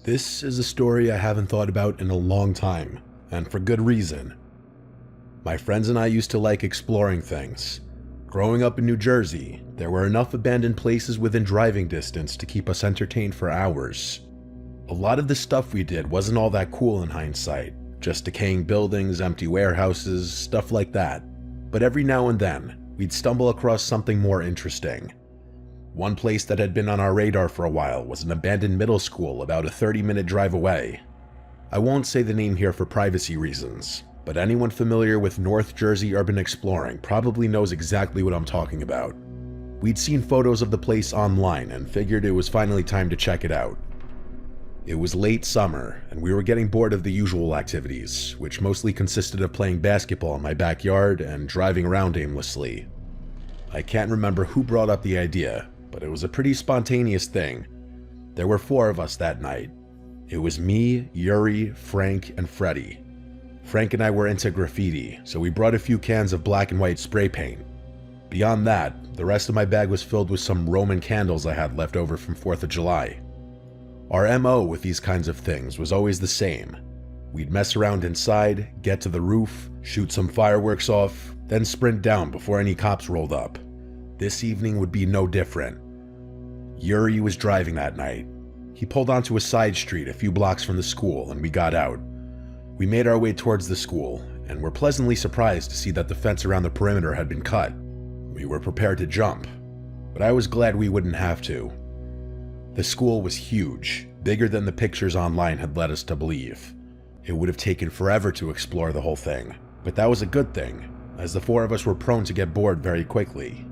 This is a story I haven't thought about in a long time, and for good reason. My friends and I used to like exploring things. Growing up in New Jersey, there were enough abandoned places within driving distance to keep us entertained for hours. A lot of the stuff we did wasn't all that cool in hindsight, just decaying buildings, empty warehouses, stuff like that. But every now and then, we'd stumble across something more interesting. One place that had been on our radar for a while was an abandoned middle school about a 30-minute drive away. I won't say the name here for privacy reasons, but anyone familiar with North Jersey urban exploring probably knows exactly what I'm talking about. We'd seen photos of the place online and figured it was finally time to check it out. It was late summer, and we were getting bored of the usual activities, which mostly consisted of playing basketball in my backyard and driving around aimlessly. I can't remember who brought up the idea, but it was a pretty spontaneous thing. There were 4 of us that night. It was me, Yuri, Frank, and Freddie. Frank and I were into graffiti, so we brought a few cans of black and white spray paint. Beyond that, the rest of my bag was filled with some Roman candles I had left over from 4th of July. Our MO with these kinds of things was always the same. We'd mess around inside, get to the roof, shoot some fireworks off, then sprint down before any cops rolled up. This evening would be no different. Yuri was driving that night. He pulled onto a side street a few blocks from the school and we got out. We made our way towards the school and were pleasantly surprised to see that the fence around the perimeter had been cut. We were prepared to jump, but I was glad we wouldn't have to. The school was huge, bigger than the pictures online had led us to believe. It would have taken forever to explore the whole thing, but that was a good thing, as the 4 of us were prone to get bored very quickly.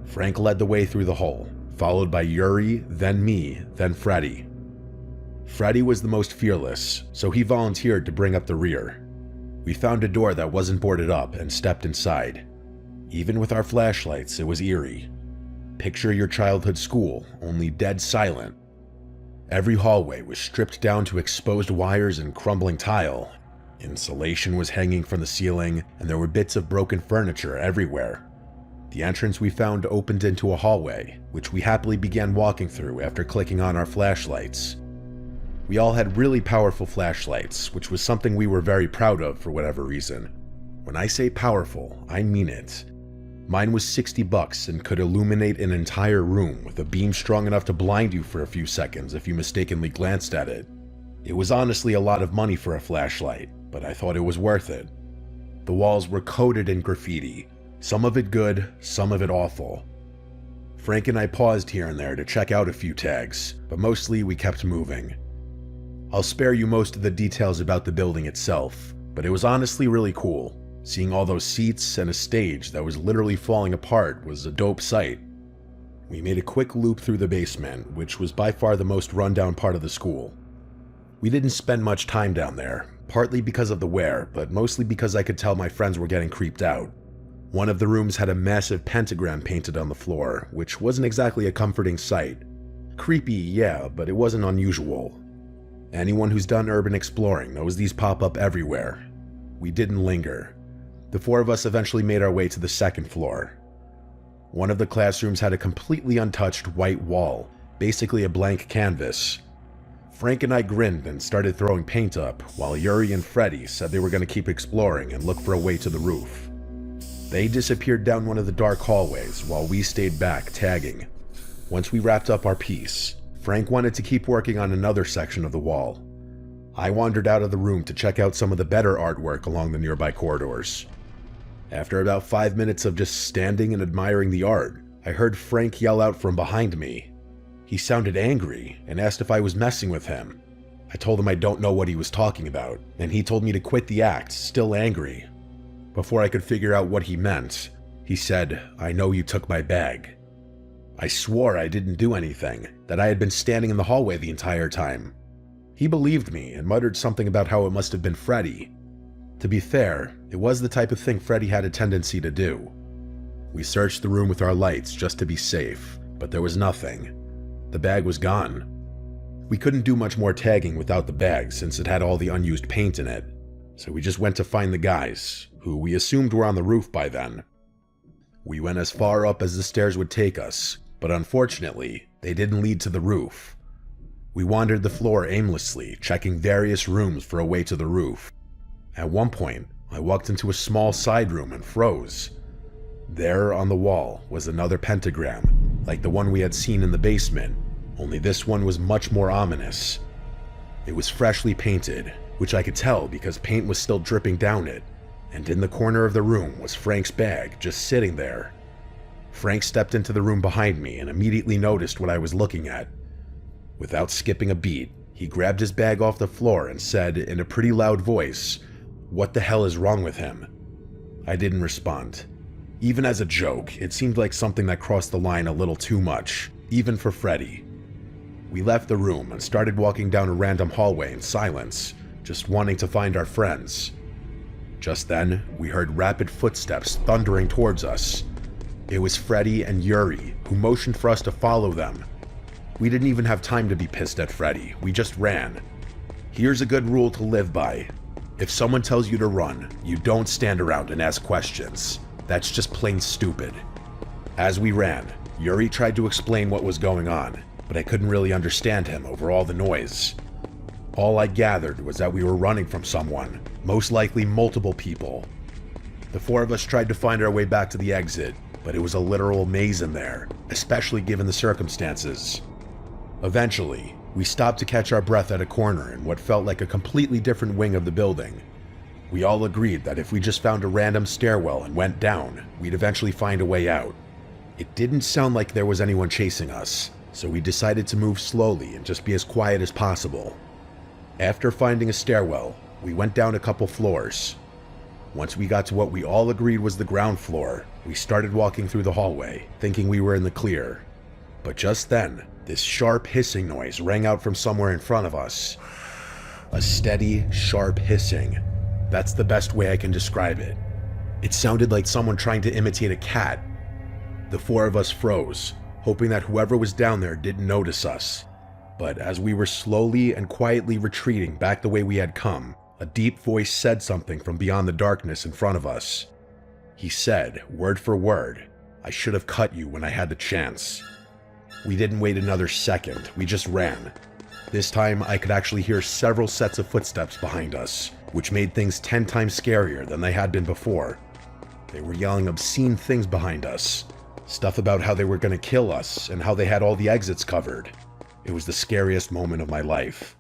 Frank led the way through the hole, followed by Yuri, then me, then Freddie. Freddie was the most fearless, so he volunteered to bring up the rear. We found a door that wasn't boarded up and stepped inside. Even with our flashlights, it was eerie. Picture your childhood school, only dead silent. Every hallway was stripped down to exposed wires and crumbling tile. Insulation was hanging from the ceiling, and there were bits of broken furniture everywhere. The entrance we found opened into a hallway, which we happily began walking through after clicking on our flashlights. We all had really powerful flashlights, which was something we were very proud of for whatever reason. When I say powerful, I mean it. Mine was $60 and could illuminate an entire room with a beam strong enough to blind you for a few seconds if you mistakenly glanced at it. It was honestly a lot of money for a flashlight, but I thought it was worth it. The walls were coated in graffiti. Some of it good, some of it awful. Frank and I paused here and there to check out a few tags, but mostly we kept moving. I'll spare you most of the details about the building itself, but it was honestly really cool. Seeing all those seats and a stage that was literally falling apart was a dope sight. We made a quick loop through the basement, which was by far the most rundown part of the school. We didn't spend much time down there, partly because of the wear, but mostly because I could tell my friends were getting creeped out. One of the rooms had a massive pentagram painted on the floor, which wasn't exactly a comforting sight. Creepy, yeah, but it wasn't unusual. Anyone who's done urban exploring knows these pop up everywhere. We didn't linger. The 4 of us eventually made our way to the 2nd floor. One of the classrooms had a completely untouched white wall, basically a blank canvas. Frank and I grinned and started throwing paint up, while Yuri and Freddie said they were going to keep exploring and look for a way to the roof. They disappeared down one of the dark hallways while we stayed back, tagging. Once we wrapped up our piece, Frank wanted to keep working on another section of the wall. I wandered out of the room to check out some of the better artwork along the nearby corridors. After about 5 minutes of just standing and admiring the art, I heard Frank yell out from behind me. He sounded angry and asked if I was messing with him. I told him I don't know what he was talking about, and he told me to quit the act, still angry. Before I could figure out what he meant, he said, "I know you took my bag." I swore I didn't do anything, that I had been standing in the hallway the entire time. He believed me and muttered something about how it must have been Freddie. To be fair, it was the type of thing Freddie had a tendency to do. We searched the room with our lights just to be safe, but there was nothing. The bag was gone. We couldn't do much more tagging without the bag since it had all the unused paint in it, so we just went to find the guys, who we assumed were on the roof by then. We went as far up as the stairs would take us, but unfortunately, they didn't lead to the roof. We wandered the floor aimlessly, checking various rooms for a way to the roof. At one point, I walked into a small side room and froze. There on the wall was another pentagram, like the one we had seen in the basement, only this one was much more ominous. It was freshly painted, which I could tell because paint was still dripping down it, and in the corner of the room was Frank's bag just sitting there. Frank stepped into the room behind me and immediately noticed what I was looking at. Without skipping a beat, he grabbed his bag off the floor and said in a pretty loud voice, "What the hell is wrong with him?" I didn't respond. Even as a joke, it seemed like something that crossed the line a little too much, even for Freddy. We left the room and started walking down a random hallway in silence, just wanting to find our friends. Just then, we heard rapid footsteps thundering towards us. It was Freddy and Yuri, who motioned for us to follow them. We didn't even have time to be pissed at Freddy, we just ran. Here's a good rule to live by. If someone tells you to run, you don't stand around and ask questions. That's just plain stupid. As we ran, Yuri tried to explain what was going on, but I couldn't really understand him over all the noise. All I gathered was that we were running from someone, most likely multiple people. The four of us tried to find our way back to the exit, but it was a literal maze in there, especially given the circumstances. Eventually, we stopped to catch our breath at a corner in what felt like a completely different wing of the building. We all agreed that if we just found a random stairwell and went down, we'd eventually find a way out. It didn't sound like there was anyone chasing us, so we decided to move slowly and just be as quiet as possible. After finding a stairwell, we went down a couple floors. Once we got to what we all agreed was the ground floor, we started walking through the hallway, thinking we were in the clear. But just then, this sharp hissing noise rang out from somewhere in front of us. A steady, sharp hissing. That's the best way I can describe it. It sounded like someone trying to imitate a cat. The four of us froze, hoping that whoever was down there didn't notice us. But as we were slowly and quietly retreating back the way we had come, a deep voice said something from beyond the darkness in front of us. He said, word for word, "I should have cut you when I had the chance." We didn't wait another second, we just ran. This time I could actually hear several sets of footsteps behind us, which made things 10 times scarier than they had been before. They were yelling obscene things behind us. Stuff about how they were going to kill us and how they had all the exits covered. It was the scariest moment of my life.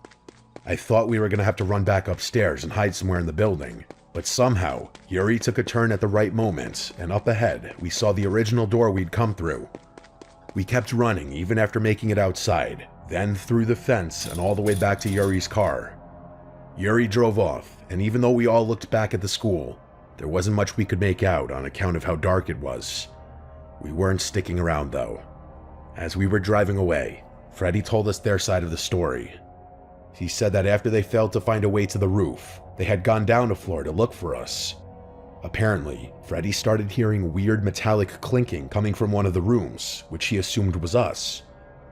I thought we were going to have to run back upstairs and hide somewhere in the building, but somehow Yuri took a turn at the right moment, and up ahead we saw the original door we'd come through. We kept running even after making it outside, then through the fence and all the way back to Yuri's car. Yuri drove off, and even though we all looked back at the school, there wasn't much we could make out on account of how dark it was. We weren't sticking around though. As we were driving away, Freddy told us their side of the story. He said that after they failed to find a way to the roof, they had gone down a floor to look for us. Apparently, Freddy started hearing weird metallic clinking coming from one of the rooms, which he assumed was us.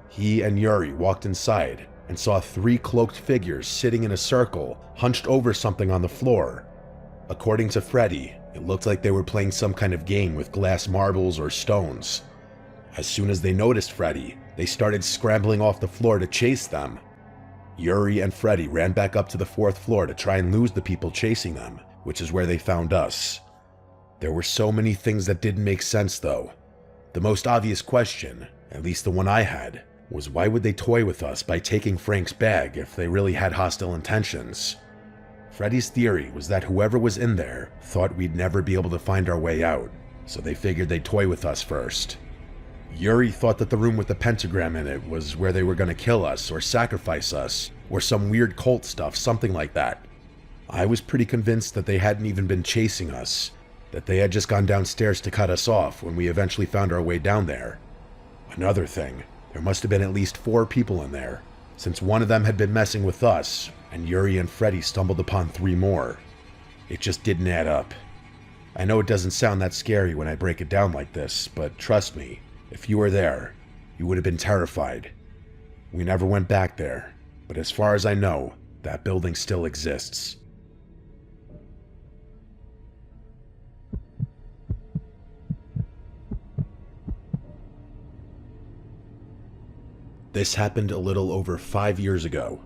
He and Yuri walked inside and saw 3 cloaked figures sitting in a circle, hunched over something on the floor. According to Freddy, it looked like they were playing some kind of game with glass marbles or stones. As soon as they noticed Freddy, they started scrambling off the floor to chase them. Yuri and Freddy ran back up to the 4th floor to try and lose the people chasing them, which is where they found us. There were so many things that didn't make sense though. The most obvious question, at least the one I had, was why would they toy with us by taking Frank's bag if they really had hostile intentions? Freddy's theory was that whoever was in there thought we'd never be able to find our way out, so they figured they'd toy with us first. Yuri thought that the room with the pentagram in it was where they were going to kill us or sacrifice us, or some weird cult stuff, something like that. I was pretty convinced that they hadn't even been chasing us, that they had just gone downstairs to cut us off when we eventually found our way down there. Another thing, there must have been at least 4 people in there, since one of them had been messing with us, and Yuri and Freddy stumbled upon 3 more. It just didn't add up. I know it doesn't sound that scary when I break it down like this, but trust me, if you were there, you would have been terrified. We never went back there, but as far as I know, that building still exists. This happened a little over 5 years ago.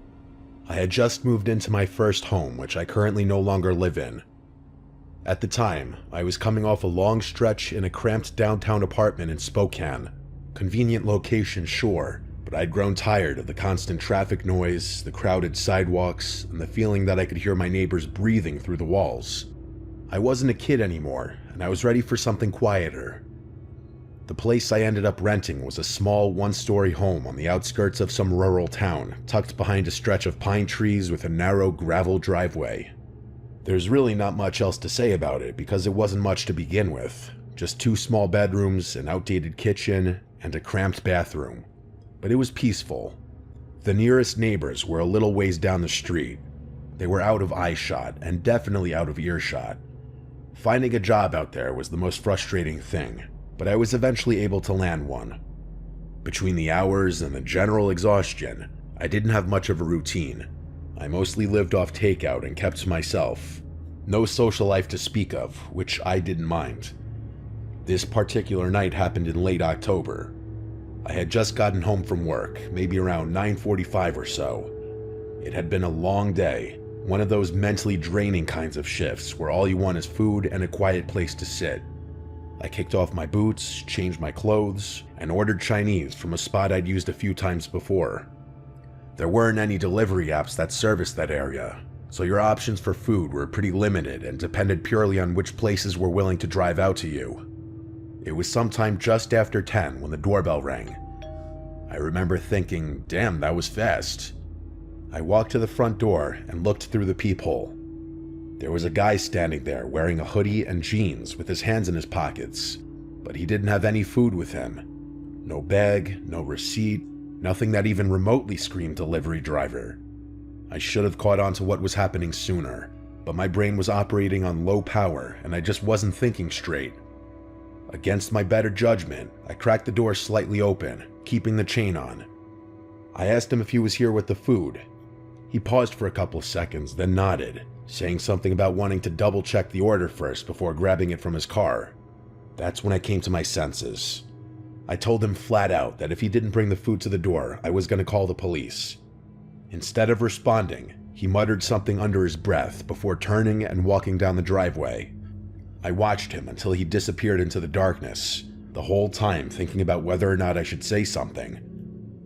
I had just moved into my first home, which I currently no longer live in. At the time, I was coming off a long stretch in a cramped downtown apartment in Spokane. Convenient location, sure, but I'd grown tired of the constant traffic noise, the crowded sidewalks, and the feeling that I could hear my neighbors breathing through the walls. I wasn't a kid anymore, and I was ready for something quieter. The place I ended up renting was a small one-story home on the outskirts of some rural town, tucked behind a stretch of pine trees with a narrow gravel driveway. There's really not much else to say about it because it wasn't much to begin with. Just 2 small bedrooms, an outdated kitchen, and a cramped bathroom. But it was peaceful. The nearest neighbors were a little ways down the street. They were out of eyeshot and definitely out of earshot. Finding a job out there was the most frustrating thing, but I was eventually able to land one. Between the hours and the general exhaustion, I didn't have much of a routine. I mostly lived off takeout and kept to myself. No social life to speak of, which I didn't mind. This particular night happened in late October. I had just gotten home from work, maybe around 9:45 or so. It had been a long day, one of those mentally draining kinds of shifts where all you want is food and a quiet place to sit. I kicked off my boots, changed my clothes, and ordered Chinese from a spot I'd used a few times before. There weren't any delivery apps that serviced that area, so your options for food were pretty limited and depended purely on which places were willing to drive out to you. It was sometime just after 10 when the doorbell rang. I remember thinking, damn, that was fast. I walked to the front door and looked through the peephole. There was a guy standing there wearing a hoodie and jeans with his hands in his pockets, but he didn't have any food with him. No bag, no receipt, nothing that even remotely screamed delivery driver. I should have caught on to what was happening sooner, but my brain was operating on low power and I just wasn't thinking straight. Against my better judgment, I cracked the door slightly open, keeping the chain on. I asked him if he was here with the food. He paused for a couple of seconds, then nodded, saying something about wanting to double-check the order first before grabbing it from his car. That's when I came to my senses. I told him flat out that if he didn't bring the food to the door, I was going to call the police. Instead of responding, he muttered something under his breath before turning and walking down the driveway. I watched him until he disappeared into the darkness, the whole time thinking about whether or not I should say something.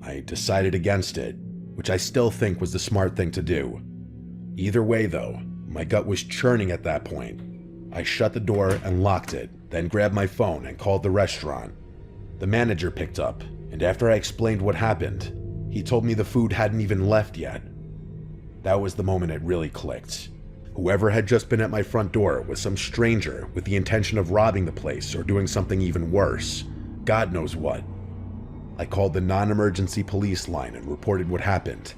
I decided against it, which I still think was the smart thing to do. Either way though, my gut was churning at that point. I shut the door and locked it, then grabbed my phone and called the restaurant. The manager picked up, and after I explained what happened, he told me the food hadn't even left yet. That was the moment it really clicked. Whoever had just been at my front door was some stranger with the intention of robbing the place or doing something even worse. God knows what. I called the non-emergency police line and reported what happened.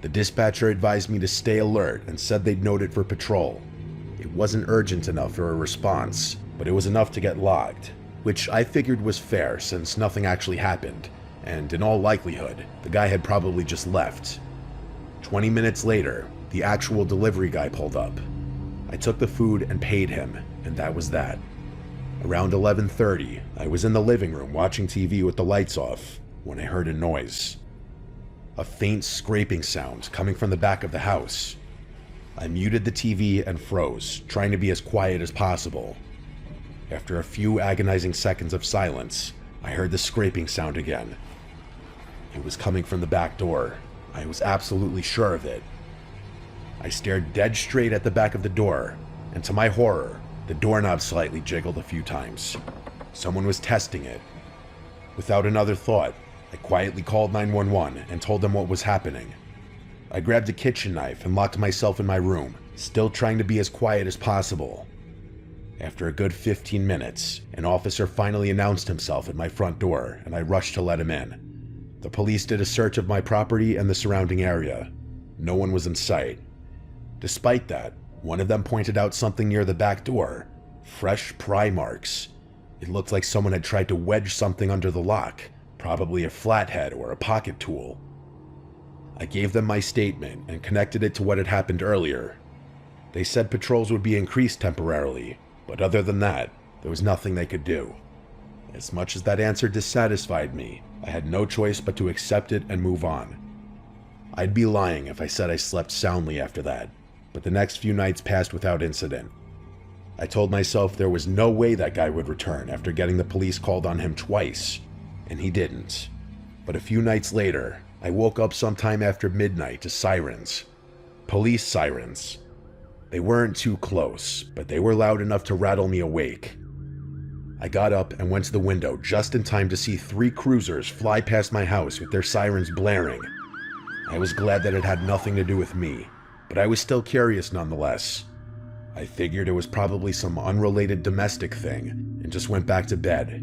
The dispatcher advised me to stay alert and said they'd note it for patrol. It wasn't urgent enough for a response, but it was enough to get logged, which I figured was fair since nothing actually happened, and in all likelihood, the guy had probably just left. 20 minutes later, the actual delivery guy pulled up. I took the food and paid him, and that was that. Around 11:30, I was in the living room watching TV with the lights off when I heard a noise. A faint scraping sound coming from the back of the house. I muted the TV and froze, trying to be as quiet as possible. After a few agonizing seconds of silence, I heard the scraping sound again. It was coming from the back door. I was absolutely sure of it. I stared dead straight at the back of the door, and to my horror, the doorknob slightly jiggled a few times. Someone was testing it. Without another thought, I quietly called 911 and told them what was happening. I grabbed a kitchen knife and locked myself in my room, still trying to be as quiet as possible. After a good 15 minutes, an officer finally announced himself at my front door, and I rushed to let him in. The police did a search of my property and the surrounding area. No one was in sight. Despite that, one of them pointed out something near the back door. Fresh pry marks. It looked like someone had tried to wedge something under the lock, probably a flathead or a pocket tool. I gave them my statement and connected it to what had happened earlier. They said patrols would be increased temporarily, but other than that, there was nothing they could do. As much as that answer dissatisfied me, I had no choice but to accept it and move on. I'd be lying if I said I slept soundly after that, but the next few nights passed without incident. I told myself there was no way that guy would return after getting the police called on him twice, and he didn't. But a few nights later, I woke up sometime after midnight to sirens. Police sirens. They weren't too close, but they were loud enough to rattle me awake. I got up and went to the window just in time to see 3 cruisers fly past my house with their sirens blaring. I was glad that it had nothing to do with me, but I was still curious nonetheless. I figured it was probably some unrelated domestic thing and just went back to bed.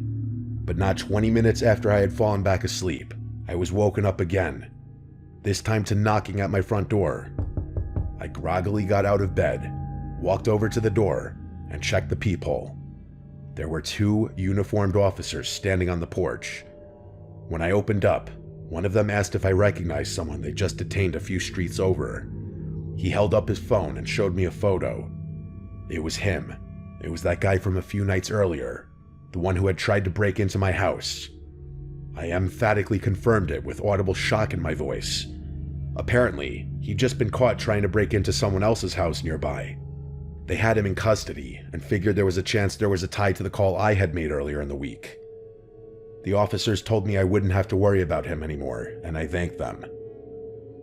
But not 20 minutes after I had fallen back asleep, I was woken up again, this time to knocking at my front door. I groggily got out of bed, walked over to the door, and checked the peephole. There were 2 uniformed officers standing on the porch. When I opened up, one of them asked if I recognized someone they just detained a few streets over. He held up his phone and showed me a photo. It was him. It was that guy from a few nights earlier, the one who had tried to break into my house. I emphatically confirmed it with audible shock in my voice. Apparently, he'd just been caught trying to break into someone else's house nearby. They had him in custody and figured there was a chance there was a tie to the call I had made earlier in the week. The officers told me I wouldn't have to worry about him anymore, and I thanked them.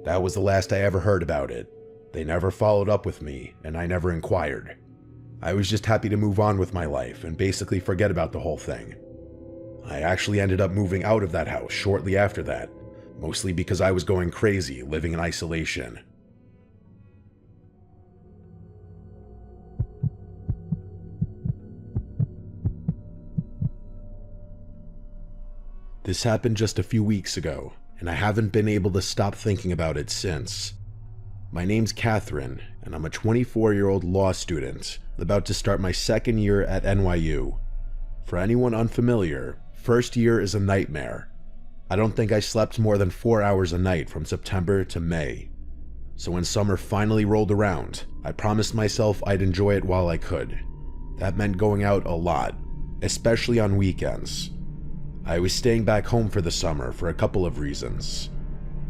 That was the last I ever heard about it. They never followed up with me, and I never inquired. I was just happy to move on with my life and basically forget about the whole thing. I actually ended up moving out of that house shortly after that, mostly because I was going crazy living in isolation. This happened just a few weeks ago, and I haven't been able to stop thinking about it since. My name's Catherine, and I'm a 24-year-old law student about to start my 2nd year at NYU. For anyone unfamiliar, first year is a nightmare. I don't think I slept more than 4 hours a night from September to May. So when summer finally rolled around, I promised myself I'd enjoy it while I could. That meant going out a lot, especially on weekends. I was staying back home for the summer for a couple of reasons.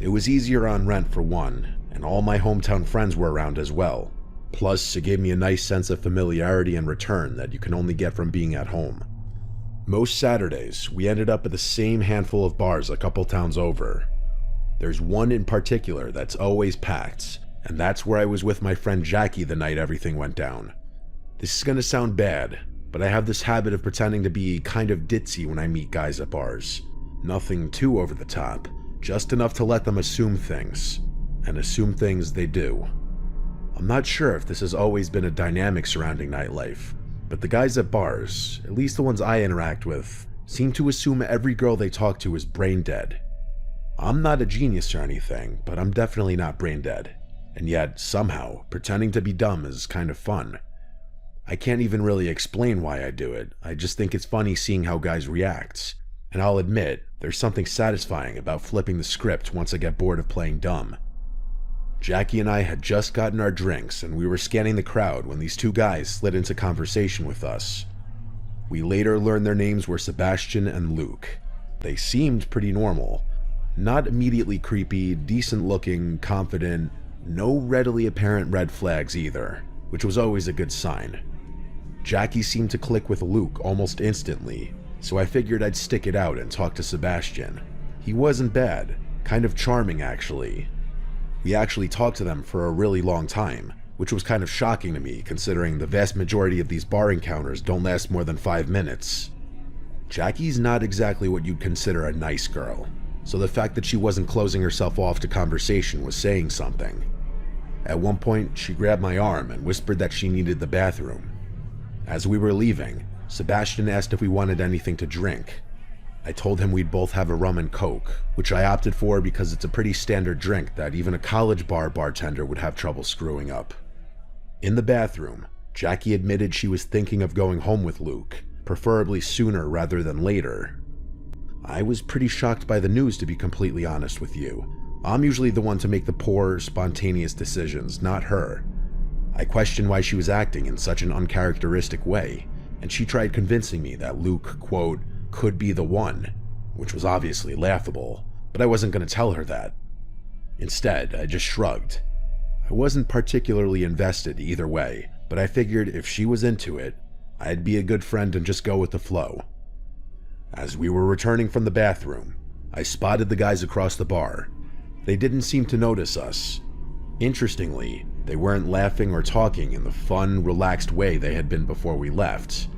It was easier on rent for one, and all my hometown friends were around as well. Plus, it gave me a nice sense of familiarity in return that you can only get from being at home. Most Saturdays, we ended up at the same handful of bars a couple towns over. There's one in particular that's always packed, and that's where I was with my friend Jackie the night everything went down. This is gonna sound bad, but I have this habit of pretending to be kind of ditzy when I meet guys at bars. Nothing too over the top, just enough to let them assume things, and assume things they do. I'm not sure if this has always been a dynamic surrounding nightlife, but the guys at bars, at least the ones I interact with, seem to assume every girl they talk to is brain dead. I'm not a genius or anything, but I'm definitely not brain dead, and yet, somehow, pretending to be dumb is kind of fun. I can't even really explain why I do it, I just think it's funny seeing how guys react, and I'll admit, there's something satisfying about flipping the script once I get bored of playing dumb. Jackie and I had just gotten our drinks and we were scanning the crowd when these 2 guys slid into conversation with us. We later learned their names were Sebastian and Luke. They seemed pretty normal. Not immediately creepy, decent looking, confident, no readily apparent red flags either, which was always a good sign. Jackie seemed to click with Luke almost instantly, so I figured I'd stick it out and talk to Sebastian. He wasn't bad, kind of charming actually. We actually talked to them for a really long time, which was kind of shocking to me considering the vast majority of these bar encounters don't last more than 5 minutes. Jackie's not exactly what you'd consider a nice girl, so the fact that she wasn't closing herself off to conversation was saying something. At one point, she grabbed my arm and whispered that she needed the bathroom. As we were leaving, Sebastian asked if we wanted anything to drink. I told him we'd both have a rum and coke, which I opted for because it's a pretty standard drink that even a college bar bartender would have trouble screwing up. In the bathroom, Jackie admitted she was thinking of going home with Luke, preferably sooner rather than later. I was pretty shocked by the news, to be completely honest with you. I'm usually the one to make the poor, spontaneous decisions, not her. I questioned why she was acting in such an uncharacteristic way, and she tried convincing me that Luke, quote, could be the one, which was obviously laughable, but I wasn't going to tell her that. Instead, I just shrugged. I wasn't particularly invested either way, but I figured if she was into it, I'd be a good friend and just go with the flow. As we were returning from the bathroom, I spotted the guys across the bar. They didn't seem to notice us. Interestingly, they weren't laughing or talking in the fun, relaxed way they had been before we left.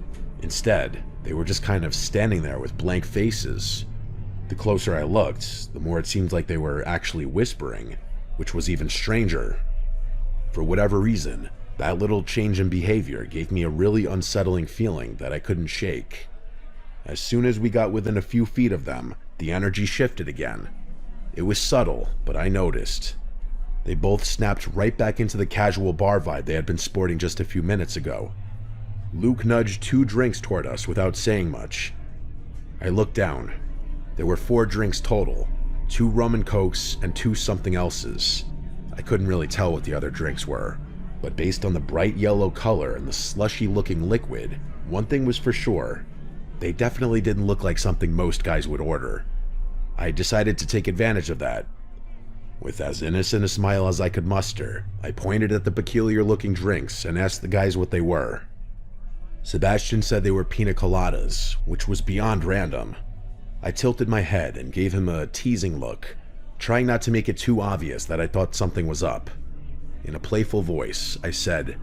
Instead, they were just kind of standing there with blank faces. The closer I looked, the more it seemed like they were actually whispering, which was even stranger. For whatever reason, that little change in behavior gave me a really unsettling feeling that I couldn't shake. As soon as we got within a few feet of them, the energy shifted again. It was subtle, but I noticed. They both snapped right back into the casual bar vibe they had been sporting just a few minutes ago. Luke nudged 2 drinks toward us without saying much. I looked down. There were 4 drinks total, 2 rum and cokes and 2 something elses. I couldn't really tell what the other drinks were, but based on the bright yellow color and the slushy looking liquid, one thing was for sure. They definitely didn't look like something most guys would order. I decided to take advantage of that. With as innocent a smile as I could muster, I pointed at the peculiar looking drinks and asked the guys what they were. Sebastian said they were pina coladas, which was beyond random. I tilted my head and gave him a teasing look, trying not to make it too obvious that I thought something was up. In a playful voice, I said,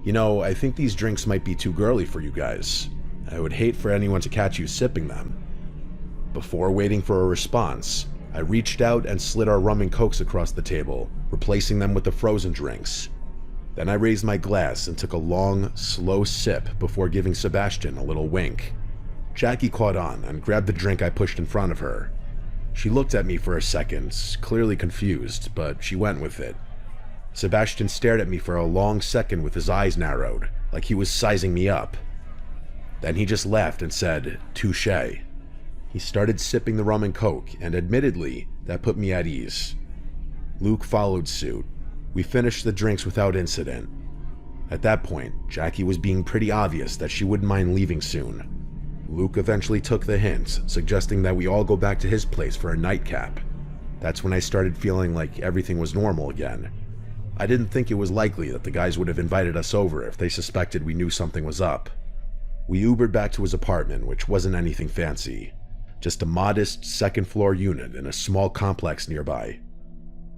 "You know, I think these drinks might be too girly for you guys. I would hate for anyone to catch you sipping them." Before waiting for a response, I reached out and slid our rum and cokes across the table, replacing them with the frozen drinks. Then I raised my glass and took a long, slow sip before giving Sebastian a little wink. Jackie caught on and grabbed the drink I pushed in front of her. She looked at me for a second, clearly confused, but she went with it. Sebastian stared at me for a long second with his eyes narrowed, like he was sizing me up. Then he just laughed and said, "Touché." He started sipping the rum and coke, and admittedly, that put me at ease. Luke followed suit. We finished the drinks without incident. At that point, Jackie was being pretty obvious that she wouldn't mind leaving soon. Luke eventually took the hint, suggesting that we all go back to his place for a nightcap. That's when I started feeling like everything was normal again. I didn't think it was likely that the guys would have invited us over if they suspected we knew something was up. We Ubered back to his apartment, which wasn't anything fancy. Just a modest second-floor unit in a small complex nearby.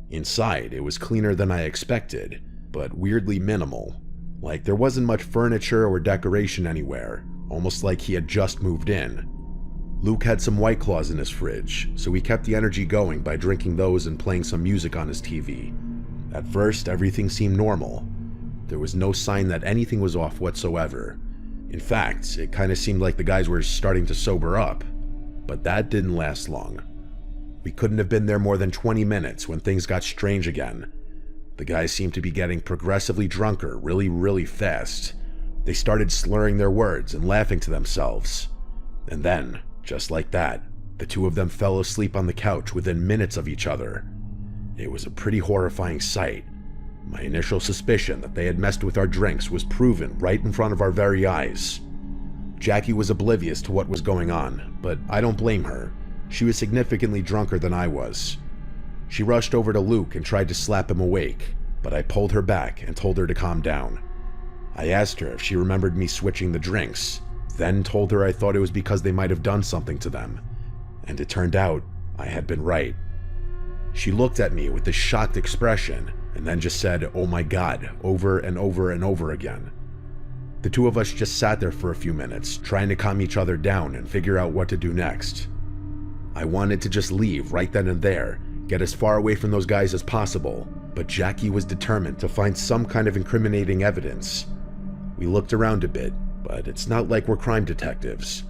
Inside, it was cleaner than I expected, but weirdly minimal. Like there wasn't much furniture or decoration anywhere, almost like he had just moved in. Luke had some White Claws in his fridge, so we kept the energy going by drinking those and playing some music on his TV. At first, everything seemed normal. There was no sign that anything was off whatsoever. In fact, it kind of seemed like the guys were starting to sober up. But that didn't last long. We couldn't have been there more than 20 minutes when things got strange again. The guys seemed to be getting progressively drunker really fast. They started slurring their words and laughing to themselves. And then, just like that, the 2 of them fell asleep on the couch within minutes of each other. It was a pretty horrifying sight. My initial suspicion that they had messed with our drinks was proven right in front of our very eyes. Jackie was oblivious to what was going on, but I don't blame her. She was significantly drunker than I was. She rushed over to Luke and tried to slap him awake, but I pulled her back and told her to calm down. I asked her if she remembered me switching the drinks, then told her I thought it was because they might have done something to them, and it turned out I had been right. She looked at me with this shocked expression and then just said, "Oh my God," over and over and over again. The 2 of us just sat there for a few minutes, trying to calm each other down and figure out what to do next. I wanted to just leave right then and there, get as far away from those guys as possible, but Jackie was determined to find some kind of incriminating evidence. We looked around a bit, but it's not like we're crime detectives.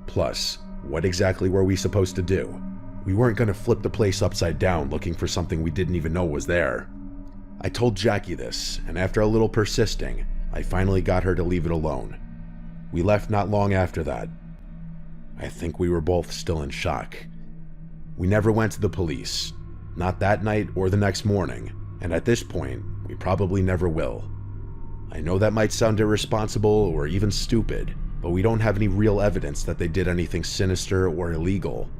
Plus, what exactly were we supposed to do? We weren't going to flip the place upside down looking for something we didn't even know was there. I told Jackie this, and after a little persisting, I finally got her to leave it alone. We left not long after that. I think we were both still in shock. We never went to the police, not that night or the next morning, and at this point, we probably never will. I know that might sound irresponsible or even stupid, but we don't have any real evidence that they did anything sinister or illegal.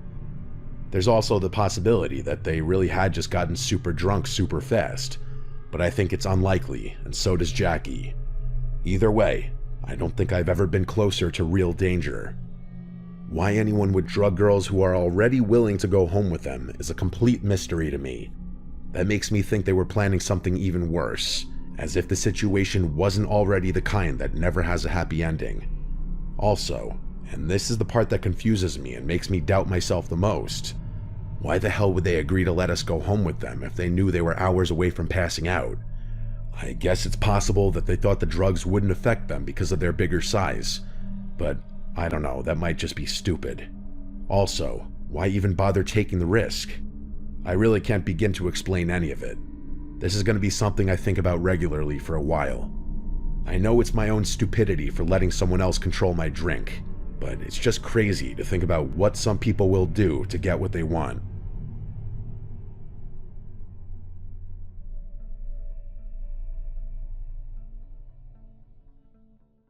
There's also the possibility that they really had just gotten super drunk super fast, but I think it's unlikely, and so does Jackie. Either way, I don't think I've ever been closer to real danger. Why anyone would drug girls who are already willing to go home with them is a complete mystery to me. That makes me think they were planning something even worse, as if the situation wasn't already the kind that never has a happy ending. Also, and this is the part that confuses me and makes me doubt myself the most, why the hell would they agree to let us go home with them if they knew they were hours away from passing out? I guess it's possible that they thought the drugs wouldn't affect them because of their bigger size, but I don't know, that might just be stupid. Also, why even bother taking the risk? I really can't begin to explain any of it. This is going to be something I think about regularly for a while. I know it's my own stupidity for letting someone else control my drink, but it's just crazy to think about what some people will do to get what they want.